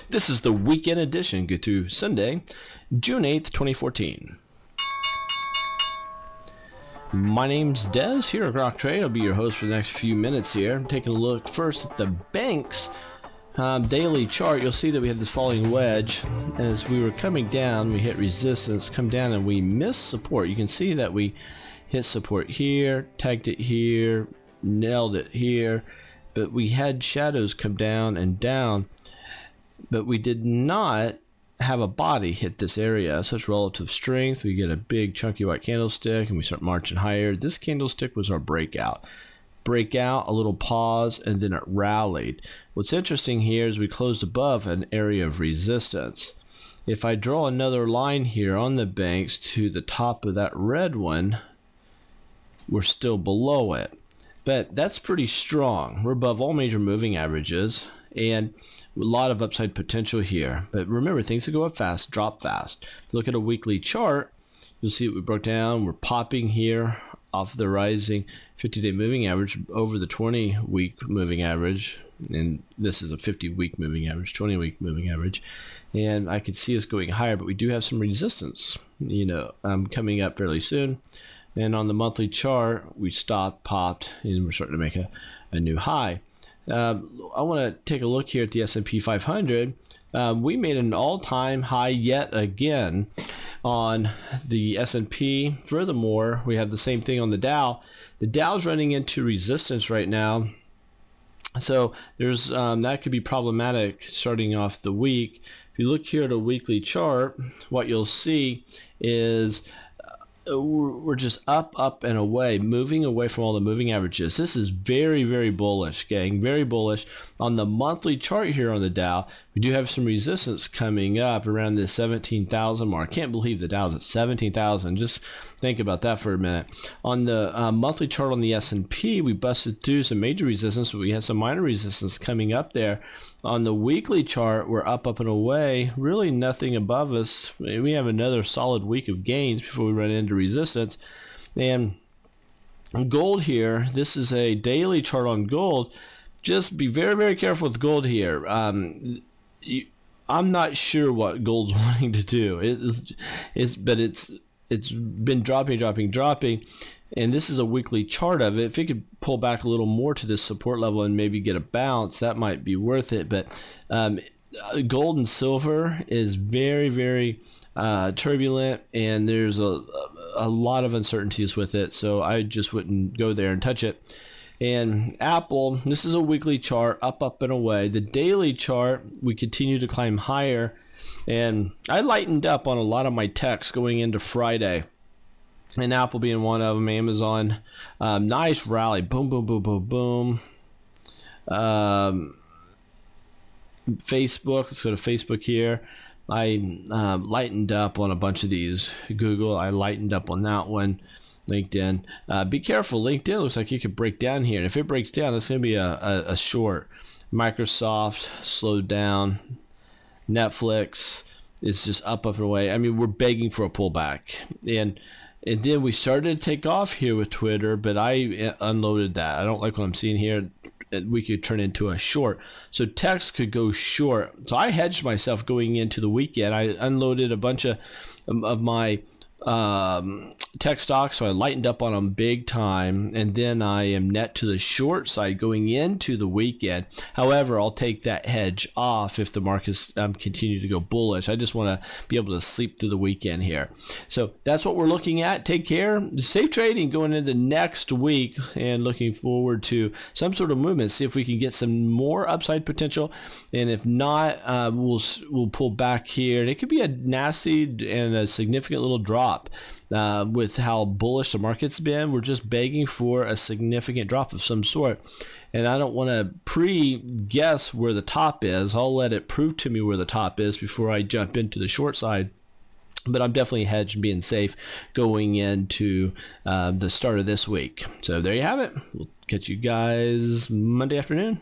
This is the weekend edition. Good to Sunday, June 8th, 2014. My name's Des here at Grok Trade. I'll be your host for the next few minutes here. I'm taking a look first at the bank's daily chart. You'll see that we had this falling wedge. As we were coming down, we hit resistance, come down, and we missed support. You can see that we hit support here, tagged it here, nailed it here, but we had shadows come down and down, but we did not have a body hit this area. Such relative strength, we get a big chunky white candlestick and we start marching higher. This candlestick was our breakout, a little pause, and then it rallied. What's interesting here is we closed above an area of resistance. If I draw another line here on the banks to the top of that red one, we're still below it, but that's pretty strong. We're above all major moving averages and a lot of upside potential here. But remember, things that go up fast drop fast. Look at a weekly chart, you'll see that we broke down. We're popping here off the rising 50-day moving average over the 20-week moving average, and this is a 50-week moving average, 20-week moving average, and I could see us going higher, but we do have some resistance, coming up fairly soon. And on the monthly chart, we stopped, popped, and we're starting to make a new high. I want to take a look here at the S&P 500. We made an all-time high yet again on the S&P. Furthermore, we have the same thing on the Dow. The Dow's running into resistance right now, so there's that could be problematic starting off the week. If you look here at a weekly chart, what you'll see is we're just up and away, moving away from all the moving averages. This is very, very bullish, gang, very bullish. On the monthly chart here on the Dow, we do have some resistance coming up around the 17,000 mark. Can't believe the Dow's at 17,000. Just think about that for a minute. On the monthly chart on the S&P, we busted through some major resistance, but we had some minor resistance coming up there. On the weekly chart, we're up and away, really nothing above us. We have another solid week of gains before we run into resistance. And gold here, this is a daily chart on gold. Just be very, very careful with gold here. I'm not sure what gold's wanting to do. It's been dropping. And this is a weekly chart of it. If it could pull back a little more to this support level and maybe get a bounce, that might be worth it. But gold and silver is very, very turbulent, and there's a lot of uncertainties with it. So I just wouldn't go there and touch it. And Apple, this is a weekly chart, up and away. The daily chart, we continue to climb higher. And I lightened up on a lot of my techs going into Friday. And Apple being one of them, Amazon, nice rally, boom, boom, boom, boom, boom. Facebook, let's go to Facebook here. I lightened up on a bunch of these. Google, I lightened up on that one. LinkedIn, be careful. LinkedIn looks like it could break down here, and if it breaks down, that's going to be a short. Microsoft slowed down. Netflix is just up and away. I mean, we're begging for a pullback, and then we started to take off here with Twitter, but I unloaded that. I don't like what I'm seeing here. We could turn into a short. So text could go short. So I hedged myself going into the weekend. I unloaded a bunch of my tech stocks, so I lightened up on them big time, and then I am net to the short side going into the weekend. However, I'll take that hedge off if the markets continue to go bullish. I just want to be able to sleep through the weekend here. So that's what we're looking at. Take care. Safe trading going into next week, and looking forward to some sort of movement. See if we can get some more upside potential, and if not, we'll pull back here. And it could be a nasty and a significant little drop. With how bullish the market's been, we're just begging for a significant drop of some sort. And I don't want to pre-guess where the top is. I'll let it prove to me where the top is before I jump into the short side. But I'm definitely hedged and being safe going into the start of this week. So there you have it. We'll catch you guys Monday afternoon.